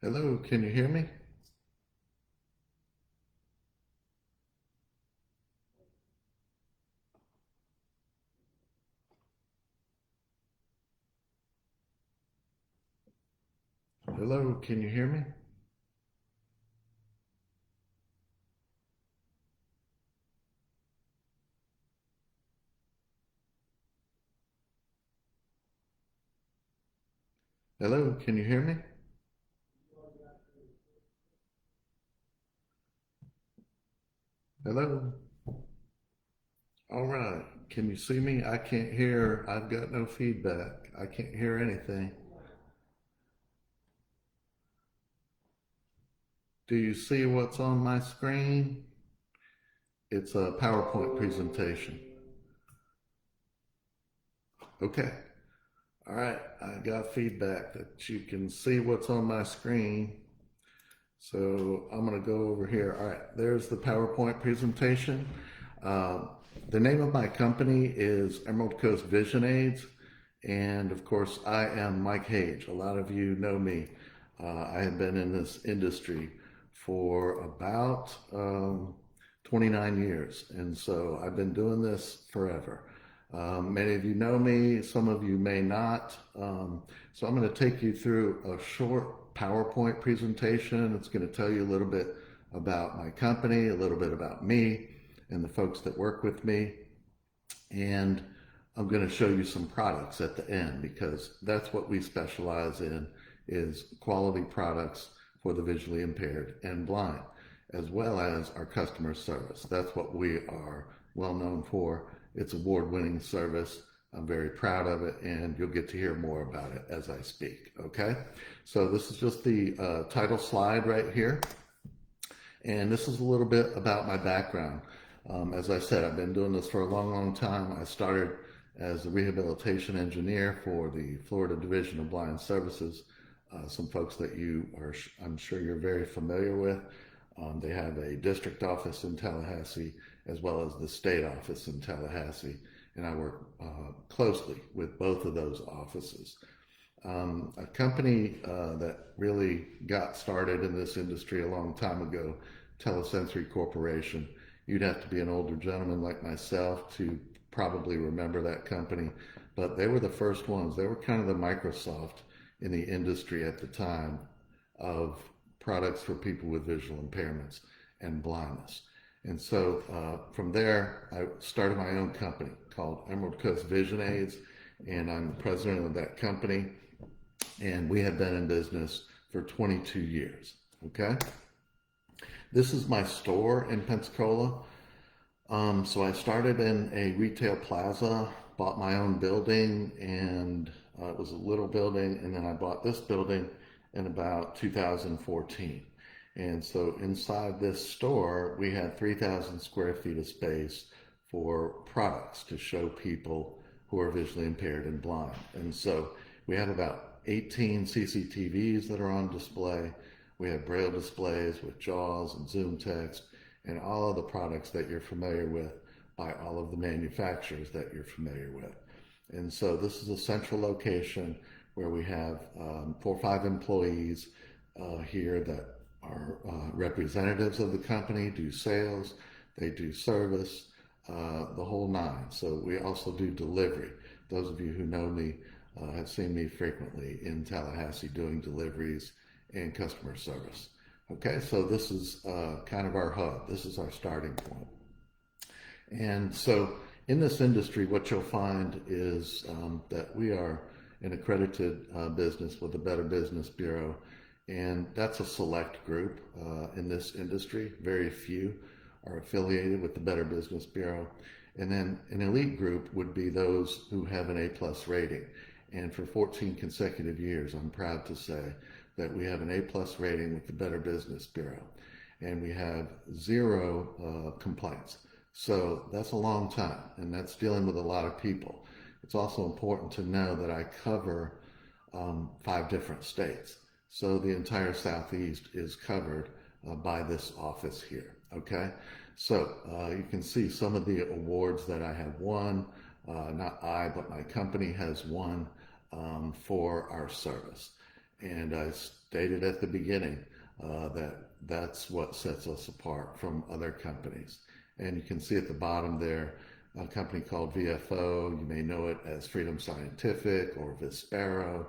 Hello, can you hear me? Hello, can you hear me? Hello, can you hear me? Hello? All right, can you see me? I can't hear. I've got no feedback. I can't hear anything. Do you see what's on my screen? It's a PowerPoint presentation. Okay. All right, I got feedback that you can see what's on my screen. So I'm going to go over here. All right, there's the PowerPoint presentation. Uh, the name of my company is Emerald Coast Vision Aids. And of course, I am Mike Hage. A lot of you know me. I have been in this industry for about 29 years. And so I've been doing this forever. Many of you know me, some of you may not. So I'm going to take you through a short PowerPoint presentation. It's going to tell you a little bit about my company, a little bit about me and the folks that work with me. And I'm going to show you some products at the end because that's what we specialize in, is quality products for the visually impaired and blind, as well as our customer service. That's what we are well known for. It's award-winning service. I'm very proud of it, and you'll get to hear more about it as I speak, okay? So this is just the title slide right here. And this is a little bit about my background. As I said, I've been doing this for a long, long time. I started as a rehabilitation engineer for the Florida Division of Blind Services. Some folks that I'm sure you're very familiar with. They have a district office in Tallahassee as well as the state office in Tallahassee. And I work closely with both of those offices. A company that really got started in this industry a long time ago, Telesensory Corporation. You'd have to be an older gentleman like myself to probably remember that company, but they were the first ones. They were kind of the Microsoft in the industry at the time of products for people with visual impairments and blindness. And so from there, I started my own company called Emerald Coast Vision Aids, and I'm the president of that company. And we have been in business for 22 years. Okay. This is my store in Pensacola. So I started in a retail plaza, bought my own building, and it was a little building, and then I bought this building in about 2014. And so inside this store, we had 3,000 square feet of space for products to show people who are visually impaired and blind. And so we have about 18 CCTVs that are on display. We have braille displays with JAWS and Zoom text and all of the products that you're familiar with by all of the manufacturers that you're familiar with. And so this is a central location where we have 4 or 5 employees here that are representatives of the company, do sales, they do service, the whole nine. So we also do delivery. Those of you who know me have seen me frequently in Tallahassee doing deliveries and customer service. Okay, so this is kind of our hub. This is our starting point. And so in this industry, what you'll find is that we are an accredited business with the Better Business Bureau, and that's a select group in this industry. Very few are affiliated with the Better Business Bureau. And then an elite group would be those who have an A+ rating. And for 14 consecutive years, I'm proud to say that we have an A+ rating with the Better Business Bureau. And we have 0 complaints. So that's a long time, and that's dealing with a lot of people. It's also important to know that I cover 5 different states. So the entire Southeast is covered by this office here, okay? So you can see some of the awards that I have won. Not I, but my company has won for our service. And I stated at the beginning that's what sets us apart from other companies. And you can see at the bottom there a company called VFO. You may know it as Freedom Scientific or Vispero.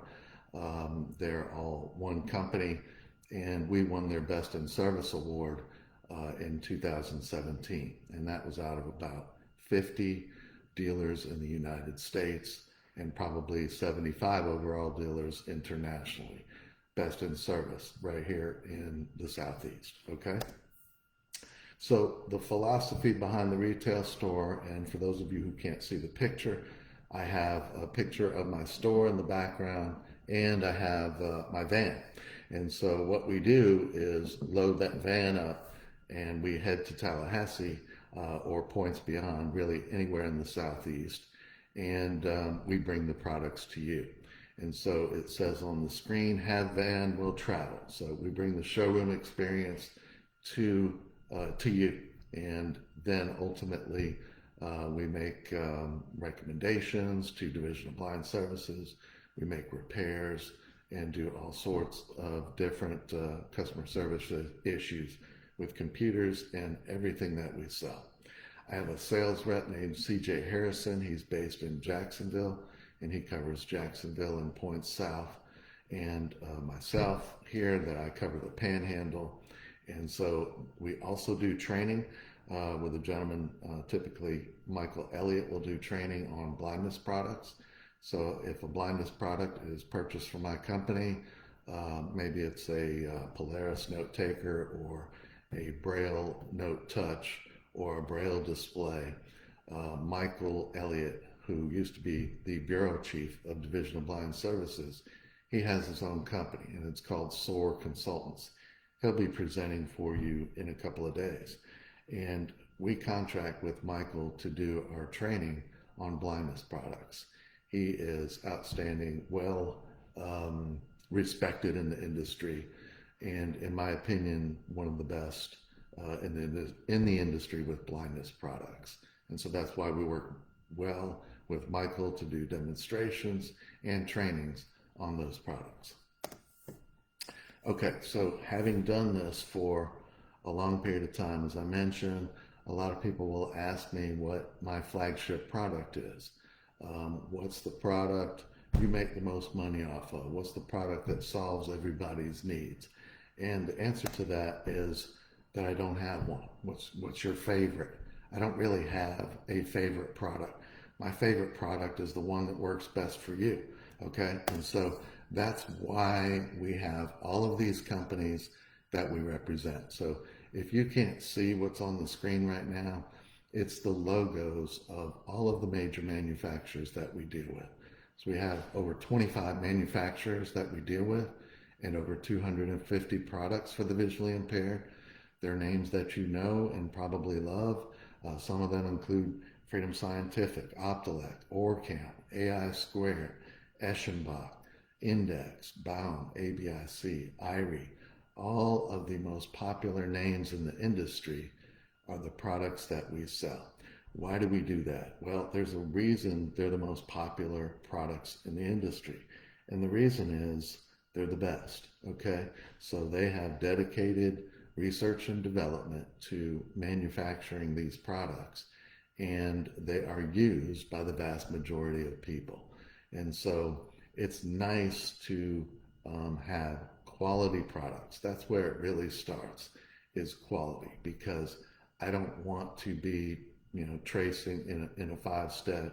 They're all one company, and we won their Best in Service award in 2017, and that was out of about 50 dealers in the United States and probably 75 overall dealers internationally. Best in Service right here in the Southeast, okay? So the philosophy behind the retail store, and for those of you who can't see the picture, I have a picture of my store in the background, and I have my van. And so what we do is load that van up, and we head to Tallahassee or points beyond, really anywhere in the Southeast, and we bring the products to you. And so it says on the screen, have van, will travel. So we bring the showroom experience to you, and then ultimately we make recommendations to Division of Blind Services. We make repairs and do all sorts of different customer service issues with computers and everything that we sell. I have a sales rep named CJ Harrison. He's based in Jacksonville, and he covers Jacksonville and points south, and myself here that I cover the Panhandle. And so we also do training with a gentleman, typically Michael Elliott will do training on blindness products. So if a blindness product is purchased from my company, maybe it's a Polaris note taker or a Braille note touch or a Braille display, Michael Elliott, who used to be the bureau chief of Division of Blind Services, he has his own company, and it's called SOAR Consultants. He'll be presenting for you in a couple of days. And we contract with Michael to do our training on blindness products. He is outstanding, well respected in the industry, and in my opinion, one of the best in the industry with blindness products. And so that's why we work well with Michael to do demonstrations and trainings on those products. Okay, so having done this for a long period of time, as I mentioned, a lot of people will ask me what my flagship product is. What's the product you make the most money off of? What's the product that solves everybody's needs? And the answer to that is that I don't have one. What's your favorite? I don't really have a favorite product. My favorite product is the one that works best for you, okay? And so that's why we have all of these companies that we represent. So if you can't see what's on the screen right now, it's the logos of all of the major manufacturers that we deal with. So we have over 25 manufacturers that we deal with and over 250 products for the visually impaired. They're names that you know and probably love. Some of them include Freedom Scientific, Optelec, Orcam, AI Squared, Eschenbach, Index, Baum, ABIC, IRI. All of the most popular names in the industry are the products that we sell. Why do we do that? Well, there's a reason they're the most popular products in the industry. And the reason is they're the best, okay? So they have dedicated research and development to manufacturing these products, and they are used by the vast majority of people. And so it's nice to have quality products. That's where it really starts, is quality, because I don't want to be, tracing in a five-state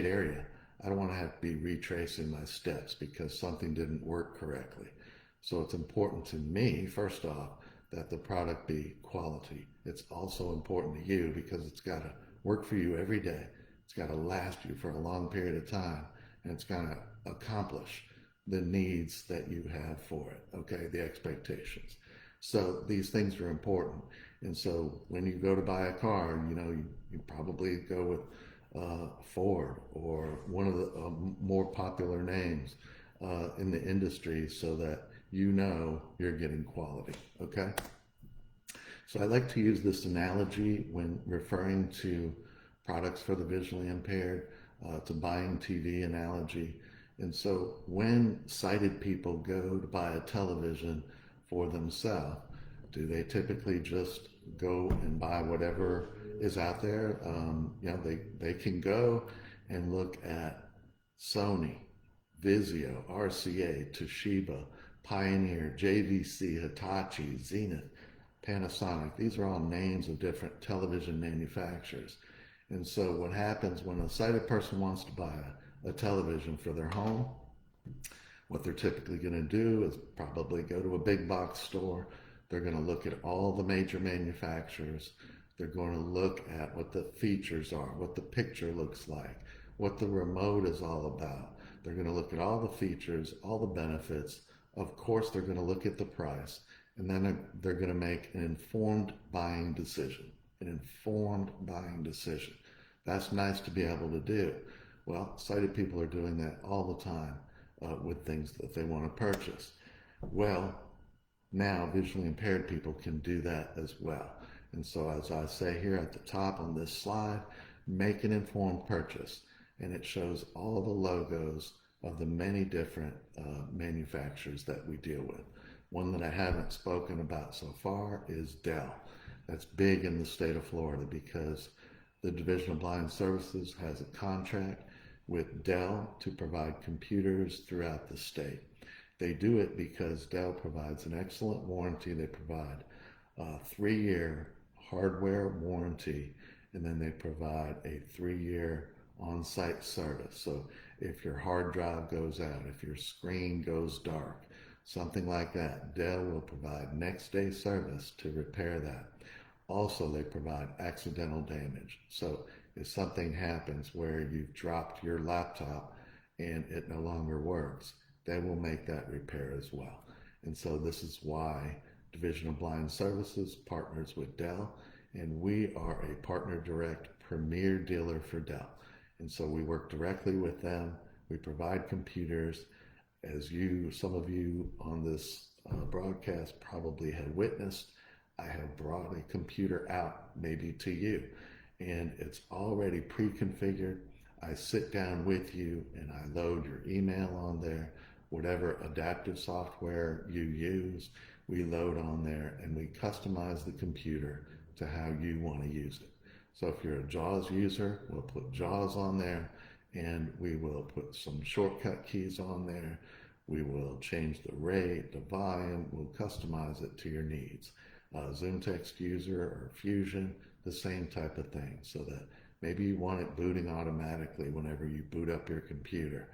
area. I don't want to have to be retracing my steps because something didn't work correctly. So it's important to me, first off, that the product be quality. It's also important to you because it's got to work for you every day. It's got to last you for a long period of time, and it's got to accomplish the needs that you have for it, okay, the expectations. So these things are important. And so when you go to buy a car, you probably go with Ford or one of the more popular names in the industry so that you're getting quality, okay? So I like to use this analogy when referring to products for the visually impaired. It's a buying TV analogy. And so when sighted people go to buy a television for themselves, do they typically just go and buy whatever is out there? They can go and look at Sony, Vizio, RCA, Toshiba, Pioneer, JVC, Hitachi, Zenith, Panasonic. These are all names of different television manufacturers. And so what happens when a sighted person wants to buy a television for their home, what they're typically going to do is probably go to a big box store. They're going to look at all the major manufacturers. They're going to look at what the features are, what the picture looks like, what the remote is all about. They're going to look at all the features, all the benefits. Of course, they're going to look at the price, and then they're going to make an informed buying decision. An informed buying decision. That's nice to be able to do. Well, sighted people are doing that all the time with things that they want to purchase. Well, now visually impaired people can do that as well. And so as I say here at the top on this slide, make an informed purchase. And it shows all the logos of the many different manufacturers that we deal with. One that I haven't spoken about so far is Dell. That's big in the state of Florida because the Division of Blind Services has a contract with Dell to provide computers throughout the state. They do it because Dell provides an excellent warranty. They provide a 3-year hardware warranty, and then they provide a 3-year on-site service. So if your hard drive goes out, if your screen goes dark, something like that, Dell will provide next day service to repair that. Also, they provide accidental damage. So if something happens where you've dropped your laptop and it no longer works, they will make that repair as well. And so this is why Division of Blind Services partners with Dell, and we are a partner direct premier dealer for Dell. And so we work directly with them. We provide computers. As some of you on this broadcast probably have witnessed, I have brought a computer out maybe to you, and it's already pre-configured. I sit down with you and I load your email on there, whatever adaptive software you use, we load on there, and we customize the computer to how you want to use it. So if you're a JAWS user, we'll put JAWS on there, and we will put some shortcut keys on there. We will change the rate, the volume, we'll customize it to your needs. Zoom Text user or Fusion, the same type of thing, so that maybe you want it booting automatically whenever you boot up your computer.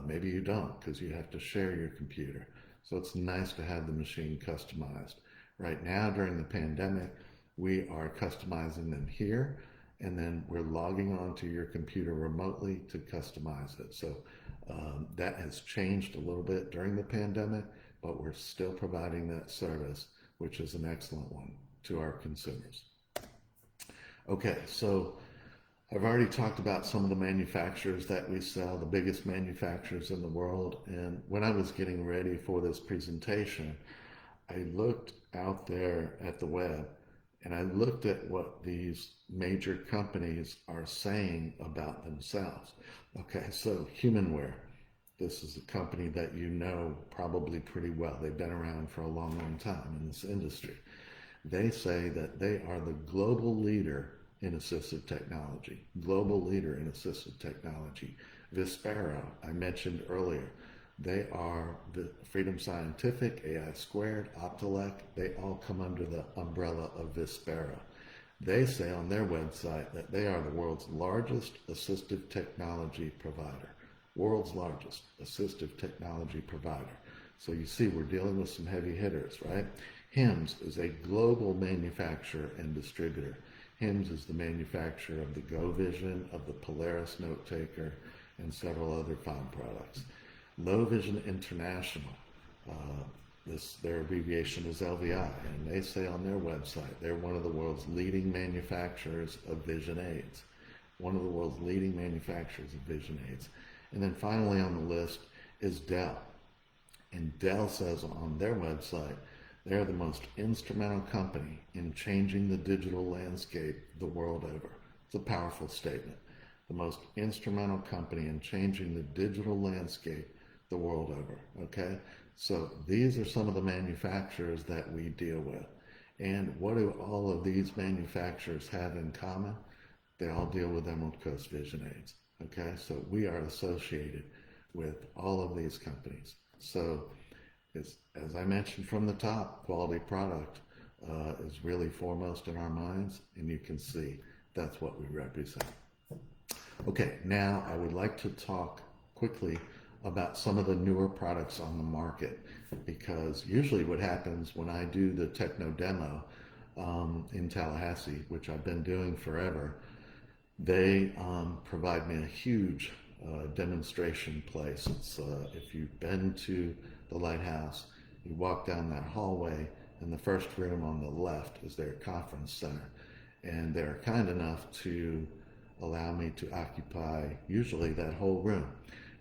Maybe you don't because you have to share your computer. So it's nice to have the machine customized. Right now during the pandemic, we are customizing them here, and then we're logging onto your computer remotely to customize it. So that has changed a little bit during the pandemic, but we're still providing that service, which is an excellent one to our consumers. Okay, so I've already talked about some of the manufacturers that we sell, the biggest manufacturers in the world. And when I was getting ready for this presentation, I looked out there at the web and I looked at what these major companies are saying about themselves. Okay, so Humanware. This is a company that you know probably pretty well. They've been around for a long, long time in this industry. They say that they are the global leader in assistive technology. Global leader in assistive technology. Vispero, I mentioned earlier. They are the Freedom Scientific, AI Squared, Optelec. They all come under the umbrella of Vispero. They say on their website that they are the world's largest assistive technology provider. World's largest assistive technology provider. So you see, we're dealing with some heavy hitters, right? HIMS is a global manufacturer and distributor. HIMS is the manufacturer of the Go Vision, of the Polaris Note Taker, and several other fine products. Low Vision International, their abbreviation is LVI, and they say on their website they're one of the world's leading manufacturers of vision aids. One of the world's leading manufacturers of vision aids. And then finally on the list is Dell. And Dell says on their website, they're the most instrumental company in changing the digital landscape the world over. It's a powerful statement. the most instrumental company in changing the digital landscape the world over. Okay, so these are some of the manufacturers that we deal with. And what do all of these manufacturers have in common? They all deal with Emerald Coast Vision Aids. Okay, so we are associated with all of these companies. So, as I mentioned from the top, quality product is really foremost in our minds, and you can see that's what we represent. Okay, now I would like to talk quickly about some of the newer products on the market, because usually what happens when I do the TECHNO demo in Tallahassee, which I've been doing forever, they provide me a huge demonstration place. It's, if you've been to the lighthouse, you walk down that hallway, and the first room on the left is their conference center. And they're kind enough to allow me to occupy usually that whole room,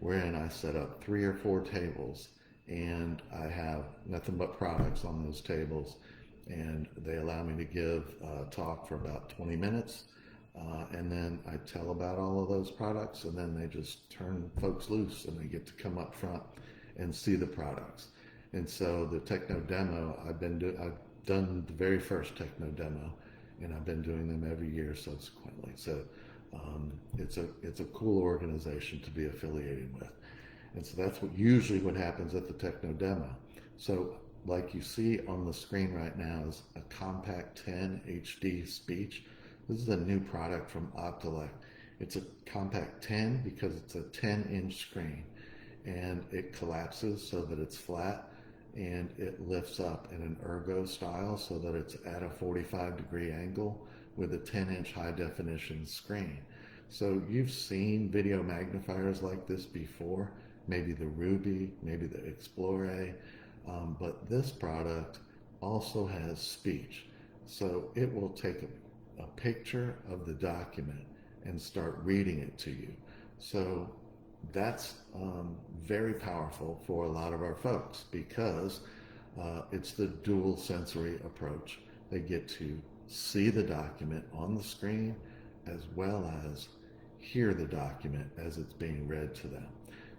wherein I set up 3 or 4 tables, and I have nothing but products on those tables, and they allow me to give a talk for about 20 minutes. And then I tell about all of those products, and then they just turn folks loose, and they get to come up front and see the products. And so the TECHNO demo, I've done the very first TECHNO demo, and I've been doing them every year subsequently. So it's a cool organization to be affiliated with. And so that's usually what happens at the TECHNO demo. So like you see on the screen right now is a Compact 10 HD speech. This is a new product from Optelec. It's a Compact 10 because it's a 10-inch screen, and it collapses so that it's flat, and it lifts up in an ergo style so that it's at a 45-degree angle with a 10-inch high-definition screen. So you've seen video magnifiers like this before, maybe the Ruby, maybe the Explore, but this product also has speech. So it will take a picture of the document and start reading it to you. So that's very powerful for a lot of our folks, because it's the dual sensory approach. They get to see the document on the screen as well as hear the document as it's being read to them.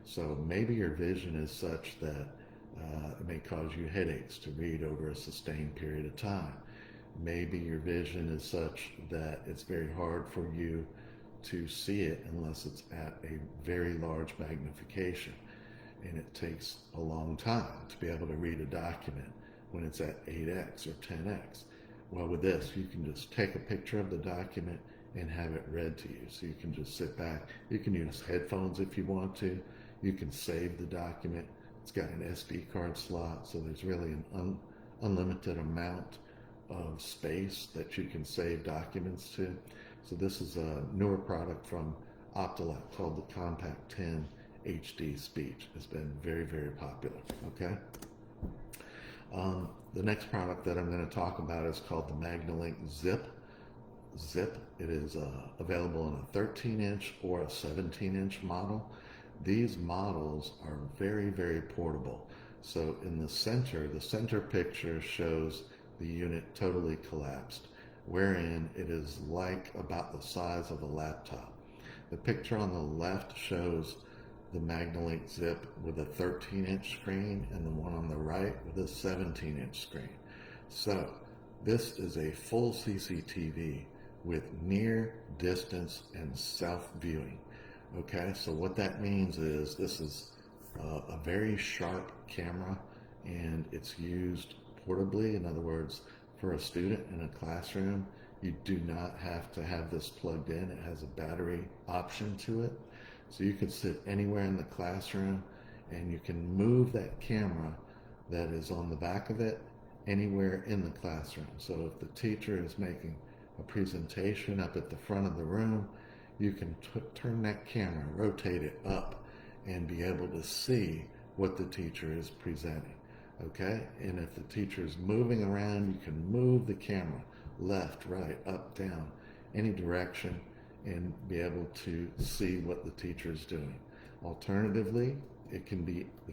So maybe your vision is such that it may cause you headaches to read over a sustained period of time. Maybe your vision is such that it's very hard for you to see it unless it's at a very large magnification, and it takes a long time to be able to read a document when it's at 8x or 10x. Well, with this, you can just take a picture of the document and have it read to you. So you can just sit back. You can use headphones if you want to. You can save the document. It's got an SD card slot, so there's really an unlimited amount of space that you can save documents to. So this is a newer product from Optelec called the Compact 10 HD Speech. It's been very, very popular. Okay. The next product that I'm going to talk about is called the MagnaLink Zip. It is available in a 13-inch or a 17-inch model. These models are very, very portable. So in the center picture shows the unit totally collapsed, wherein it is like about the size of a laptop. The picture on the left shows the MagnaLink Zip with a 13-inch screen, and the one on the right with a 17-inch screen. So this is a full CCTV with near, distance, and self-viewing. Okay, so what that means is this is a very sharp camera, and it's used portably. In other words, for a student in a classroom, you do not have to have this plugged in. It has a battery option to it. So you can sit anywhere in the classroom, and you can move that camera that is on the back of it anywhere in the classroom. So if the teacher is making a presentation up at the front of the room, you can turn that camera, rotate it up, and be able to see what the teacher is presenting. Okay, and if the teacher is moving around, you can move the camera left, right, up, down, any direction, and be able to see what the teacher is doing. Alternatively, the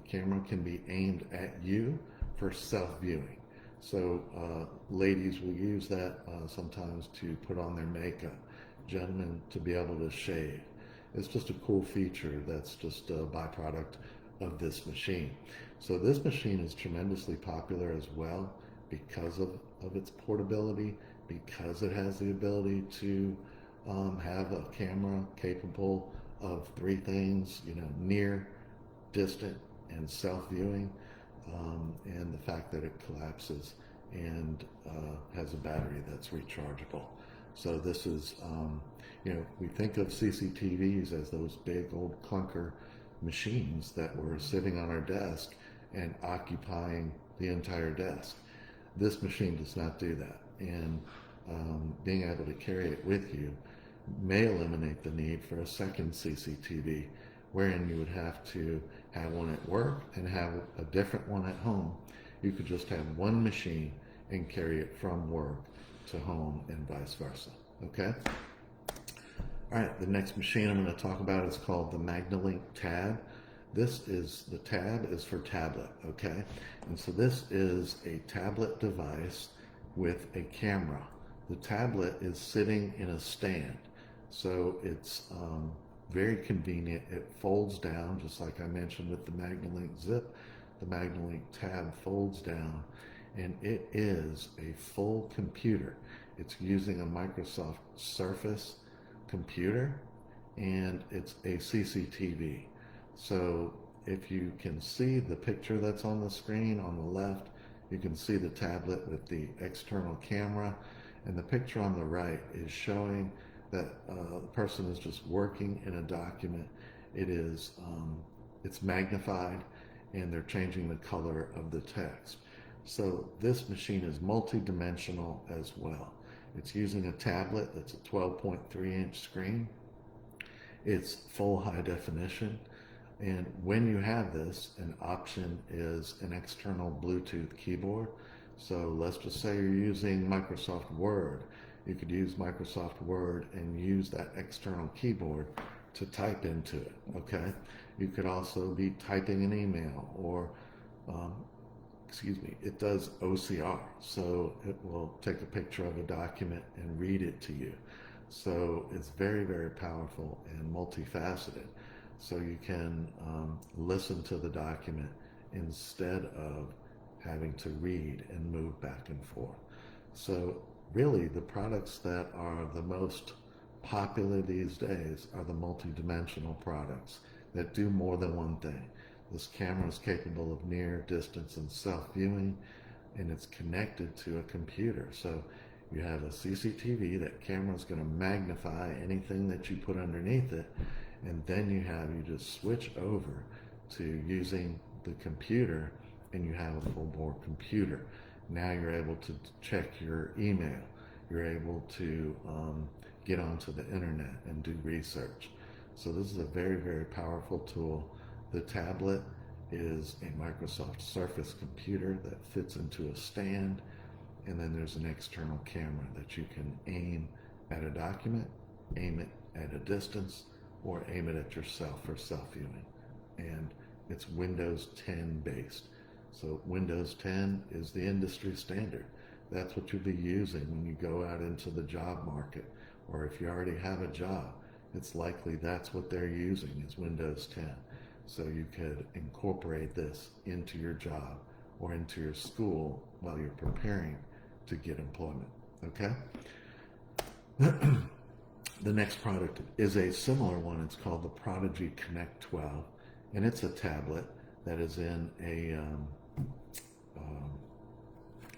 camera can be aimed at you for self-viewing. So ladies will use that sometimes to put on their makeup, gentlemen to be able to shave. It's just a cool feature that's just a byproduct of this machine. So this machine is tremendously popular as well because of its portability, because it has the ability to have a camera capable of three things, you know, near, distant, and self-viewing, and the fact that it collapses and has a battery that's rechargeable. So this is, you know, we think of CCTVs as those big old clunker machines that were sitting on our desk and occupying the entire desk. This machine does not do that, and being able to carry it with you may eliminate the need for a second CCTV, wherein you would have to have one at work and have a different one at home. You could just have one machine and carry it from work to home and vice versa. Okay? All right, the next machine I'm going to talk about is called the MagnaLink Tab. The tab is for tablet, okay? And so this is a tablet device with a camera. The tablet is sitting in a stand, so it's very convenient. It folds down, just like I mentioned with the MagnaLink Zip. The MagnaLink Tab folds down, and it is a full computer. It's using a Microsoft Surface computer, and it's a CCTV. So if you can see the picture that's on the screen on the left, you can see the tablet with the external camera, and the picture on the right is showing that the person is just working in a document. It's magnified, and they're changing the color of the text. So this machine is multi-dimensional as well. It's using a tablet that's a 12.3-inch screen. It's full high definition. And when you have this, an option is an external Bluetooth keyboard. So let's just say you're using Microsoft Word. You could use Microsoft Word and use that external keyboard to type into it, okay? You could also be typing an email, or, it does OCR. So it will take a picture of a document and read it to you. So it's very, very powerful and multifaceted. So you can listen to the document instead of having to read and move back and forth. So really, the products that are the most popular these days are the multi-dimensional products that do more than one thing. This camera is capable of near, distance, and self-viewing, and it's connected to a computer. So you have a CCTV. That camera is going to magnify anything that you put underneath it, and then you just switch over to using the computer, and you have a full bore computer. Now you're able to check your email. You're able to get onto the internet and do research. So this is a very, very powerful tool. The tablet is a Microsoft Surface computer that fits into a stand, and then there's an external camera that you can aim at a document, aim it at a distance, or aim it at yourself for self-viewing. And it's Windows 10 based. So Windows 10 is the industry standard. That's what you'll be using when you go out into the job market, or if you already have a job, it's likely that's what they're using is Windows 10. So you could incorporate this into your job or into your school while you're preparing to get employment, okay? The next product is a similar one. It's called the Prodigy Connect 12, and it's a tablet that is in a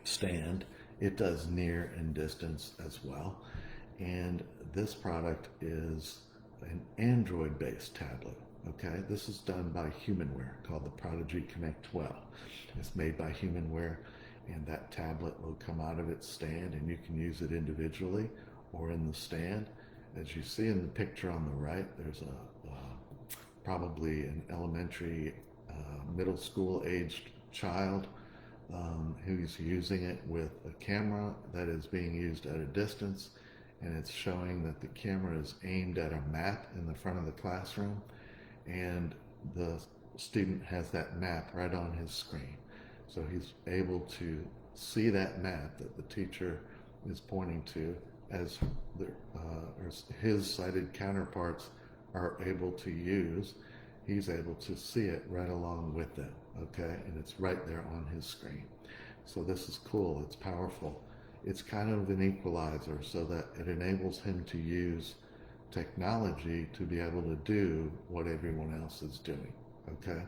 stand. It does near and distance as well, and this product is an Android-based tablet. Okay, this is done by Humanware, called the Prodigy Connect 12. It's made by Humanware, and that tablet will come out of its stand, and you can use it individually or in the stand. As you see in the picture on the right, there's probably an elementary, middle school aged child who's using it with a camera that is being used at a distance, and it's showing that the camera is aimed at a map in the front of the classroom, and the student has that map right on his screen. So he's able to see that map that the teacher is pointing to as his sighted counterparts are able to use, he's able to see it right along with them, okay? And it's right there on his screen. So this is cool, it's powerful. It's kind of an equalizer so that it enables him to use technology to be able to do what everyone else is doing, okay?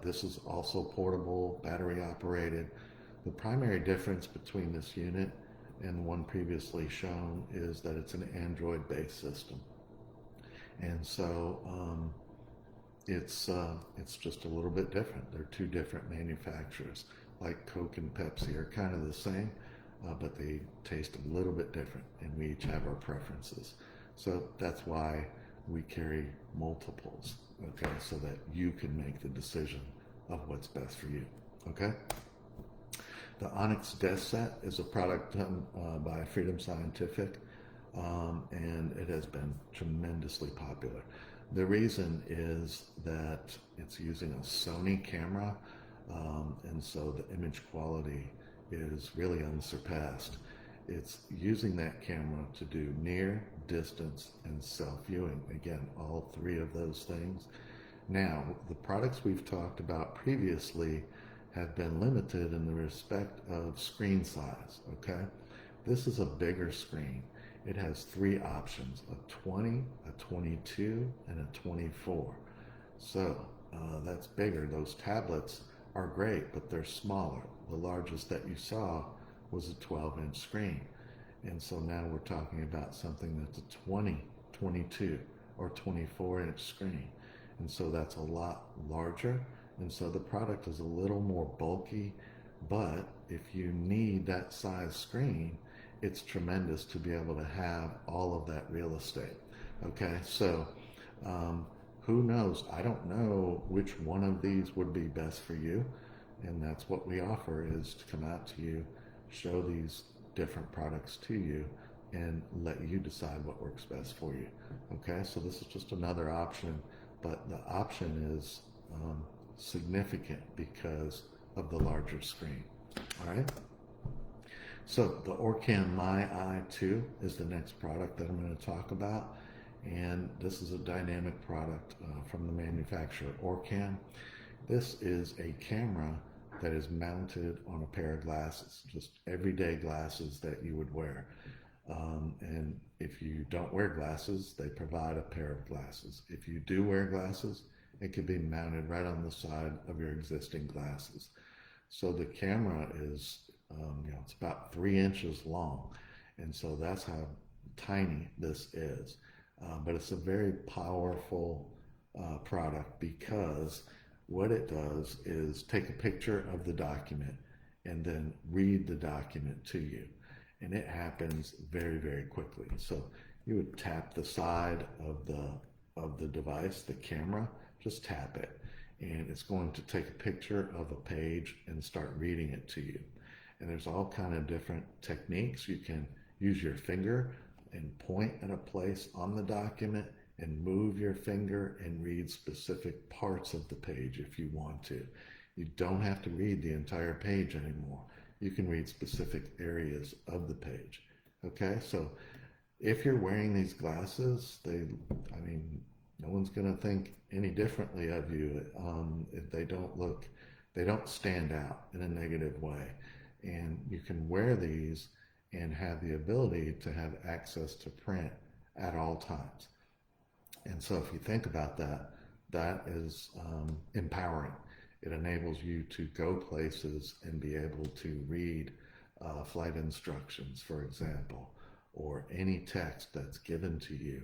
This is also portable, battery operated. The primary difference between this unit and the one previously shown is that it's an Android based system. And so it's just a little bit different. They're two different manufacturers. Like Coke and Pepsi are kind of the same, but they taste a little bit different, and we each have our preferences. So that's why we carry multiples, okay, so that you can make the decision of what's best for you, okay? The Onyx desk set is a product done by Freedom Scientific, and it has been tremendously popular. The reason is that it's using a Sony camera, and so the image quality is really unsurpassed. It's using that camera to do near, distance, and self-viewing. Again, all three of those things. Now, the products we've talked about previously have been limited in the respect of screen size, okay? This is a bigger screen. It has three options, a 20, a 22, and a 24. So that's bigger. Those tablets are great, but they're smaller. The largest that you saw was a 12-inch screen. And so now we're talking about something that's a 20, 22, or 24-inch screen. And so that's a lot larger. And so the product is a little more bulky, but if you need that size screen, it's tremendous to be able to have all of that real estate. Okay, so who knows? I don't know which one of these would be best for you. And that's what we offer, is to come out to you, show these different products to you, and let you decide what works best for you. Okay, so this is just another option, but the option is significant because of the larger screen. All right. So the Orcam My Eye 2 is the next product that I'm going to talk about, and this is a dynamic product from the manufacturer Orcam. This is a camera that is mounted on a pair of glasses, just everyday glasses that you would wear. And if you don't wear glasses, they provide a pair of glasses. If you do wear glasses, it can be mounted right on the side of your existing glasses. So the camera is, it's about 3 inches long. And so that's how tiny this is. But it's a very powerful product, because what it does is take a picture of the document and then read the document to you. And it happens very, very quickly. So you would tap the side of the device, the camera, just tap it, and it's going to take a picture of a page and start reading it to you. And there's all kind of different techniques. You can use your finger and point at a place on the document and move your finger and read specific parts of the page if you want to. You don't have to read the entire page anymore. You can read specific areas of the page. Okay, so if you're wearing these glasses, no one's going to think any differently of you. They don't stand out in a negative way. And you can wear these and have the ability to have access to print at all times. And so if you think about that, that is empowering. It enables you to go places and be able to read flight instructions, for example, or any text that's given to you,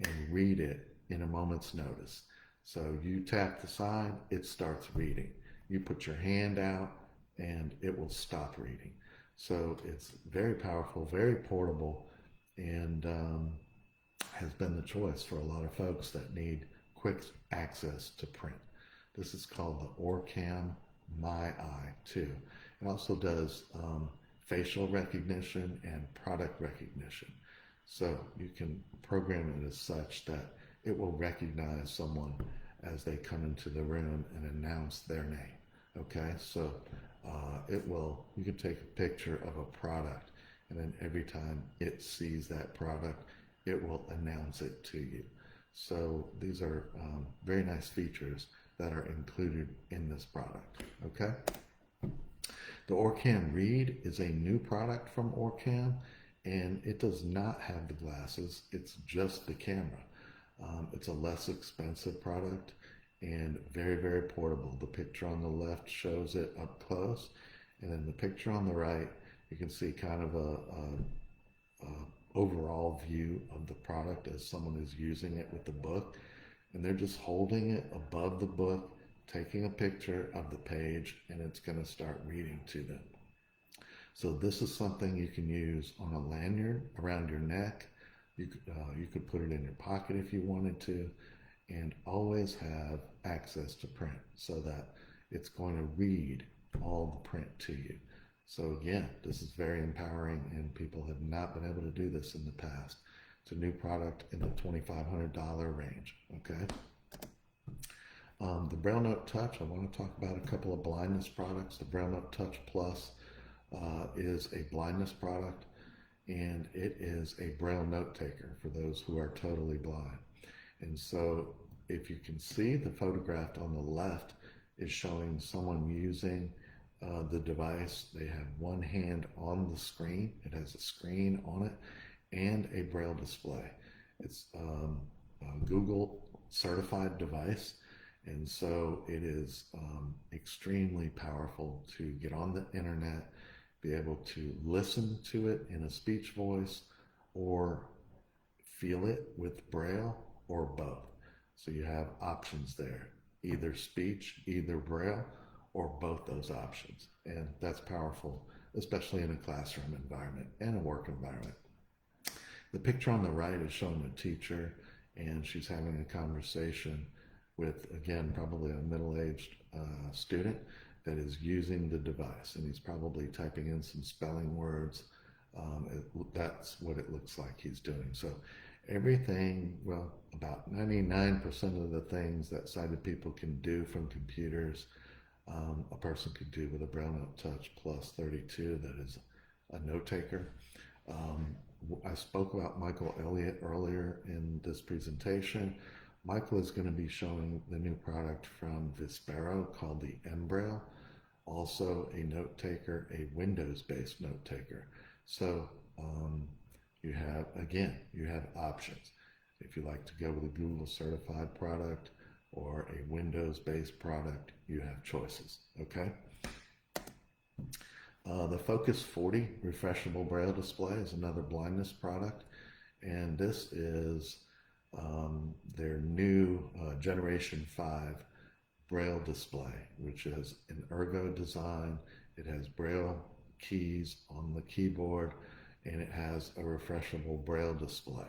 and read it in a moment's notice. So you tap the side, it starts reading. You put your hand out, and it will stop reading. So it's very powerful, very portable, and has been the choice for a lot of folks that need quick access to print. This is called the Orcam My Eye 2. It also does facial recognition and product recognition. So you can program it as such that it will recognize someone as they come into the room and announce their name. Okay, so you can take a picture of a product, and then every time it sees that product, it will announce it to you. So these are very nice features that are included in this product. Okay. The Orcam Read is a new product from Orcam, and it does not have the glasses. It's just the camera. It's a less expensive product and very, very portable. The picture on the left shows it up close, and then the picture on the right, you can see kind of a overall view of the product as someone is using it with the book, and they're just holding it above the book, taking a picture of the page, and it's going to start reading to them. So this is something you can use on a lanyard around your neck. You could put it in your pocket if you wanted to, and always have access to print so that it's going to read all the print to you. So again, this is very empowering, and people have not been able to do this in the past. It's a new product in the $2,500 range. Okay. The Braille Note Touch, I want to talk about a couple of blindness products. The Braille Note Touch Plus is a blindness product, and it is a Braille note taker for those who are totally blind. And so if you can see, the photograph on the left is showing someone using the device. They have one hand on the screen. It has a screen on it and a Braille display. It's a Google certified device. And so it is extremely powerful to get on the internet, be able to listen to it in a speech voice, or feel it with Braille, or both. So you have options there, either speech, either Braille, or both those options. And that's powerful, especially in a classroom environment and a work environment. The picture on the right is showing a teacher, and she's having a conversation with, again, probably a middle-aged student that is using the device, and he's probably typing in some spelling words. That's what it looks like he's doing. So everything, well, about 99% of the things that sighted people can do from computers, a person could do with a Braille Note Touch Plus 32 that is a note taker. I spoke about Michael Elliott earlier in this presentation. Michael is going to be showing the new product from Vispero called the M-Braille, also a note taker, a Windows-based note taker. So you have options. If you like to go with a Google certified product or a Windows-based product, you have choices, okay? The Focus 40 refreshable Braille display is another blindness product, and this is their new Generation 5 Braille display, which is an ergo design. It has Braille keys on the keyboard, and it has a refreshable Braille display.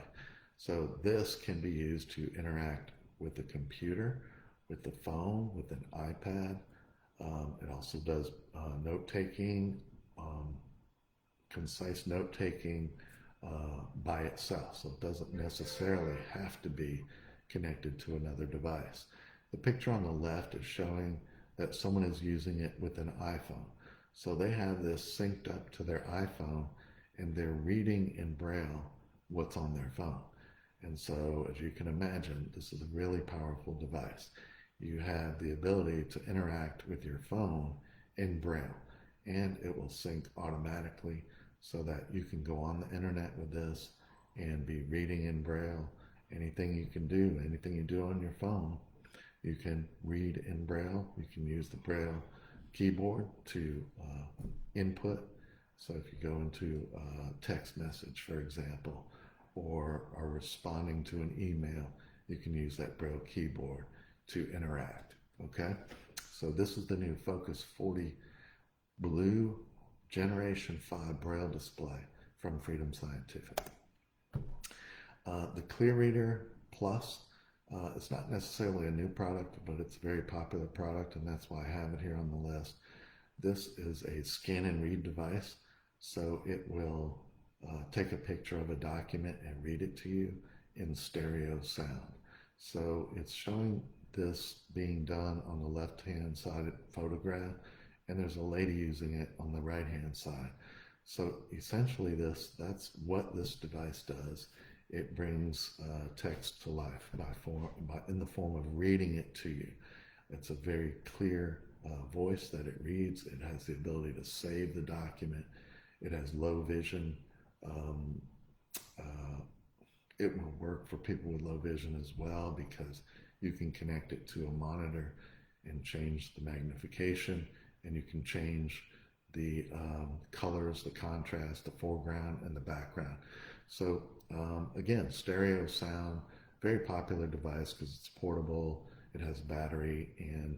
So this can be used to interact with the computer, with the phone, with an iPad. It also does note-taking, concise note-taking by itself, so it doesn't necessarily have to be connected to another device. The picture on the left is showing that someone is using it with an iPhone. So they have this synced up to their iPhone, and they're reading in Braille what's on their phone. And so, as you can imagine, this is a really powerful device. You have the ability to interact with your phone in Braille, and it will sync automatically so that you can go on the internet with this and be reading in Braille. Anything you can do, anything you do on your phone, you can read in Braille. You can use the Braille keyboard to input. So if you go into a text message, for example, or are responding to an email, you can use that Braille keyboard to interact, okay? So this is the new Focus 40 Blue Generation 5 Braille display from Freedom Scientific. The Clear Reader Plus, it's not necessarily a new product, but it's a very popular product, and that's why I have it here on the list. This is a scan and read device, so it will take a picture of a document and read it to you in stereo sound. So it's showing this being done on the left-hand side photograph, and there's a lady using it on the right-hand side. So essentially that's what this device does. it brings text to life in the form of reading it to you. It's a very clear voice that it reads. It has the ability to save the document. It has low vision. Um, uh, it will work for people with low vision as well, because you can connect it to a monitor and change the magnification, and you can change the colors, the contrast, the foreground, and the background. So again, stereo sound, very popular device because it's portable, it has battery, and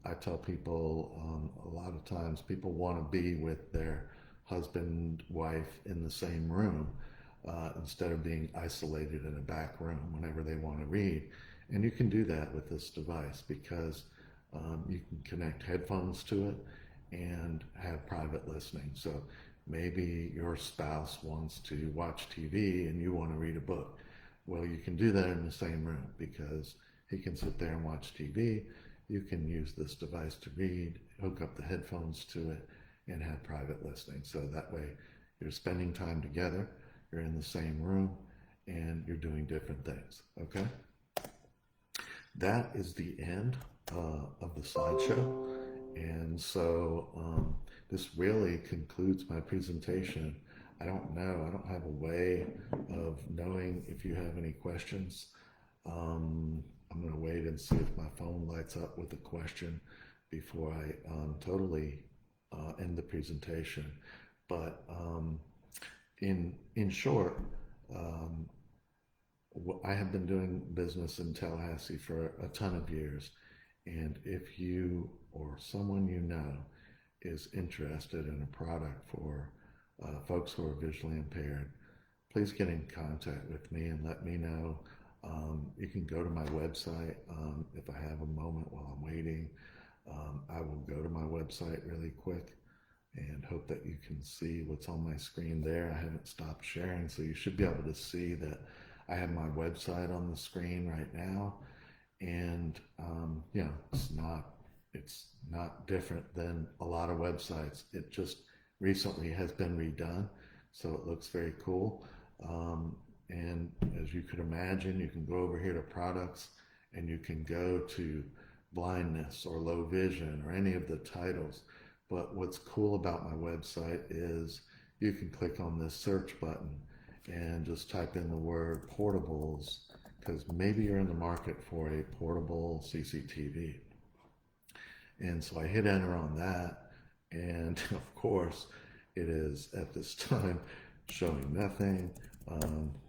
I tell people a lot of times people want to be with their husband, wife in the same room instead of being isolated in a back room whenever they want to read. And you can do that with this device because you can connect headphones to it and have private listening. So maybe your spouse wants to watch TV and you want to read a book. Well, you can do that in the same room because he can sit there and watch TV. You can use this device to read, hook up the headphones to it, and have private listening. So that way you're spending time together, you're in the same room, and you're doing different things, okay? That is the end of the slideshow. And so this really concludes my presentation. I don't know, I don't have a way of knowing if you have any questions. I'm going to wait and see if my phone lights up with a question before I totally end the presentation. But in short, I have been doing business in Tallahassee for a ton of years. And if you or someone you know is interested in a product for folks who are visually impaired, please get in contact with me and let me know. You can go to my website. If I have a moment while I'm waiting, I will go to my website really quick and hope that you can see what's on my screen there. I haven't stopped sharing, so you should be able to see that I have my website on the screen right now. And you know, it's not different than a lot of websites. It just recently has been redone, so it looks very cool. And as you could imagine, you can go over here to products and you can go to blindness or low vision or any of the titles. But what's cool about my website is you can click on this search button and just type in the word portables, because maybe you're in the market for a portable CCTV. And so I hit enter on that, and of course it is at this time showing nothing.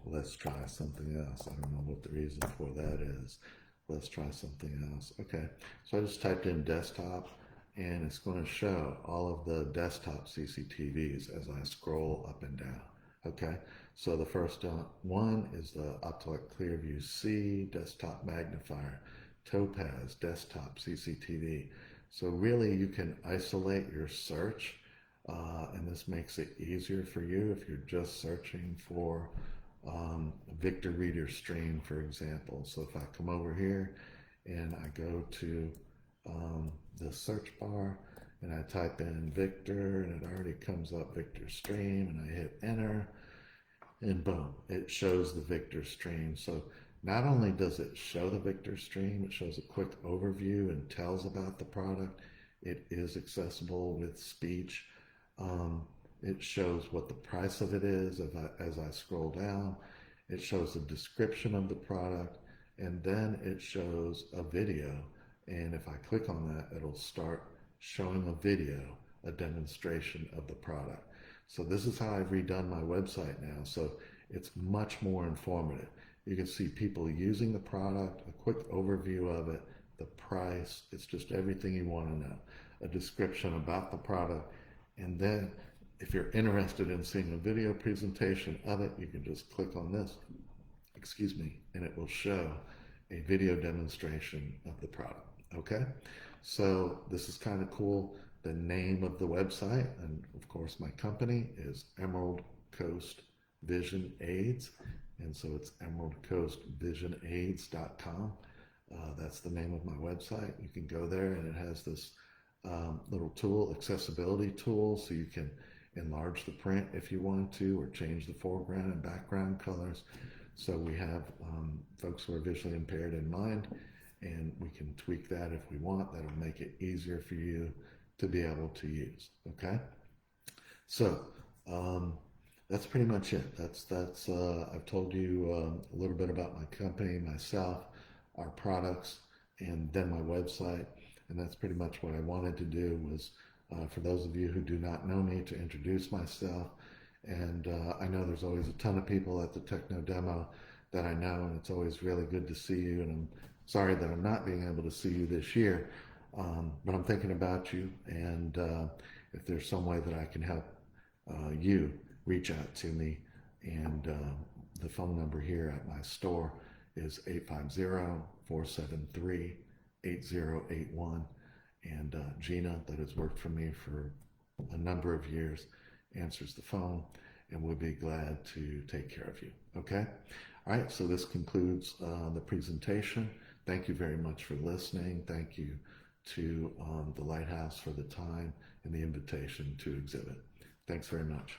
Let's try something else. I don't know what the reason for that is. Let's try something else. Okay, so I just typed in desktop, and it's going to show all of the desktop CCTVs as I scroll up and down. Okay, so the first one is the Optelec Clearview C desktop magnifier, Topaz desktop CCTV. So really you can isolate your search, and this makes it easier for you if you're just searching for Victor Reader Stream, for example. So if I come over here and I go to the search bar and I type in Victor, and it already comes up Victor Stream, and I hit enter, and boom, it shows the Victor Stream. So not only does it show the Victor Stream, it shows a quick overview and tells about the product. It is accessible with speech. It shows what the price of it is as I scroll down. It shows a description of the product, and then it shows a video. And if I click on that, it'll start showing a video, a demonstration of the product. So this is how I've redone my website now. So it's much more informative. You can see people using the product, a quick overview of it, the price. It's just everything you want to know. A description about the product. And then if you're interested in seeing a video presentation of it, you can just click on this, excuse me, and it will show a video demonstration of the product. Okay, so this is kind of cool. The name of the website, and of course my company, is Emerald Coast Vision Aids, and so it's emeraldcoastvisionaids.com. That's the name of my website. You can go there, and it has this little tool, accessibility tool, so you can enlarge the print if you want to, or change the foreground and background colors. So we have folks who are visually impaired in mind, and we can tweak that if we want. That'll make it easier for you to be able to use. Okay, so that's pretty much it. That's I've told you a little bit about my company, myself, our products, and then my website. And that's pretty much what I wanted to do, was for those of you who do not know me, to introduce myself. And I know there's always a ton of people at the Techno Demo that I know, and it's always really good to see you. And I'm sorry that I'm not being able to see you this year, but I'm thinking about you. And if there's some way that I can help you, reach out to me. And the phone number here at my store is 850-473-8081. And Gina, that has worked for me for a number of years, answers the phone, and we'll be glad to take care of you. Okay? All right, so this concludes the presentation. Thank you very much for listening. Thank you to the Lighthouse for the time and the invitation to exhibit. Thanks very much.